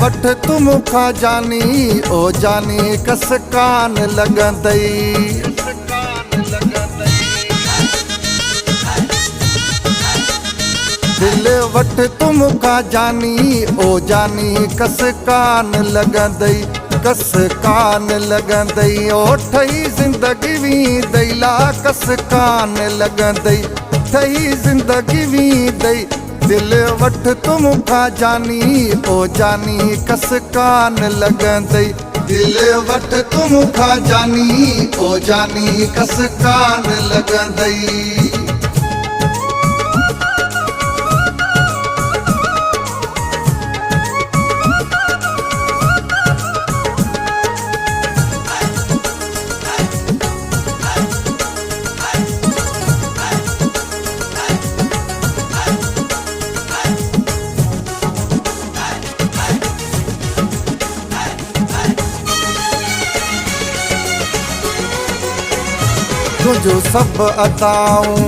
वठ तू मूंखां जानी ओ जानी कस कान लॻंदई। दिल वठ तू मूंखां जानी ओ जानी कस कान लॻंदई। कस कान लॻंदई ओ ठही ज़िंदगी वींदई ला कस कान लॻंदई ठही ज़िंदगी वींदई। दिल वठ तू मूंखां जानी ओ जानी कस कान लॻंदई। दिल वठ तू मूंखां जानी ओ जानी कस कान लॻंदई। तुझो सब अदाऊं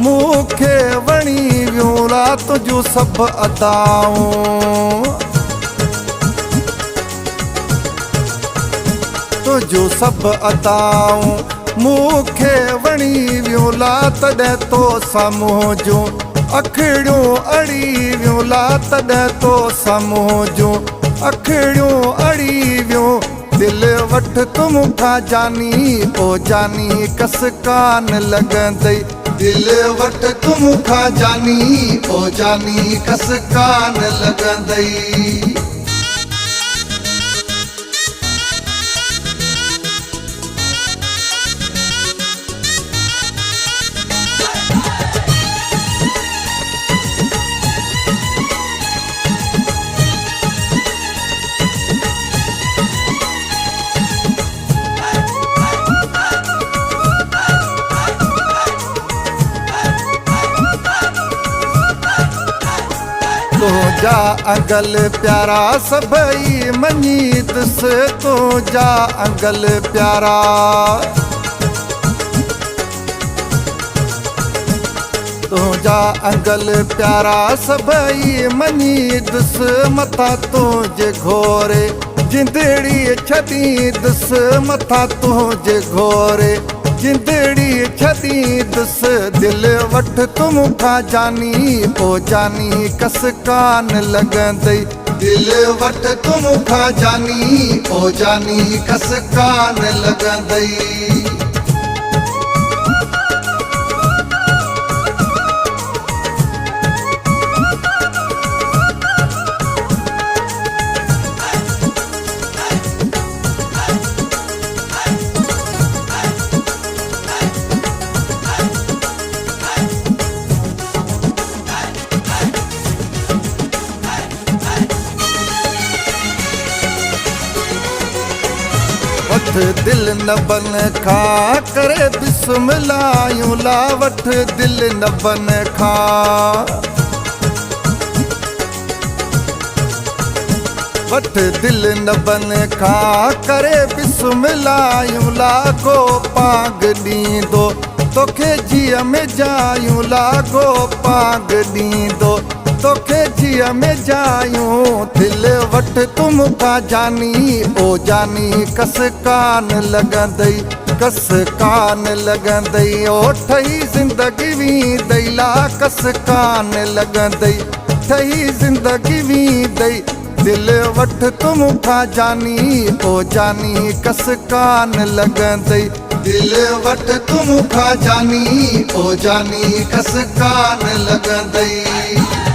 मूंखे वणी वियूं ला तुझो सब अदाऊं। तुझो सब अदाऊं मूंखे वणी वियूं ला तॾहिं तो साम्हूं जूं अखिड़ियूं अड़ी वियूं ला तॾहिं तो साम्हूं जूं अखिड़ियूं अड़ी वियूं। दिल वठ तू मूंखां जानी ओ जानी कस कान लॻंदई। दिल वठ तू मूंखां जानी ओ जानी कस कान लॻंदई। तुझा अंगल प्यारा सभई मञीदुस तुझा अंगल प्यारा। तुझा अंगल प्यारा सभई मञीदुस मथा तुझे घोरे जिंदड़ी छॾींदुस मथा तुझे घोरे जिंदड़ी छॾींदुस। दिल वठ तू मूंखां जानी ओ जानी कस कान लॻंदई। दिल वठ तू मूंखां जानी ओ जानी कस कान लॻंदई। वठ दिल न बन खां करे बिस्मिल्लाह यूं ला वठ दिल न बन खां। वठ दिल न बन खां करे बिस्मिल्लाह यूं ला को पांग ॾींदो तोखे जीअ में जायूं ला को पांग ॾींदो तोखे जीअ में जायूं। दिल वठ तू मूंखां जानी ओ जानी कस कान लॻंदई कस कान लॻंदई ओ ठही ज़िंदगी वींदई ला कस कान लॻंदई ठही ज़िंदगी वींदई। दिल वठ तू मूंखां जानी ओ जानी कस कान लॻंदई। दिल वठ तू मूंखां जानी ओ जानी कस कान लॻंदई।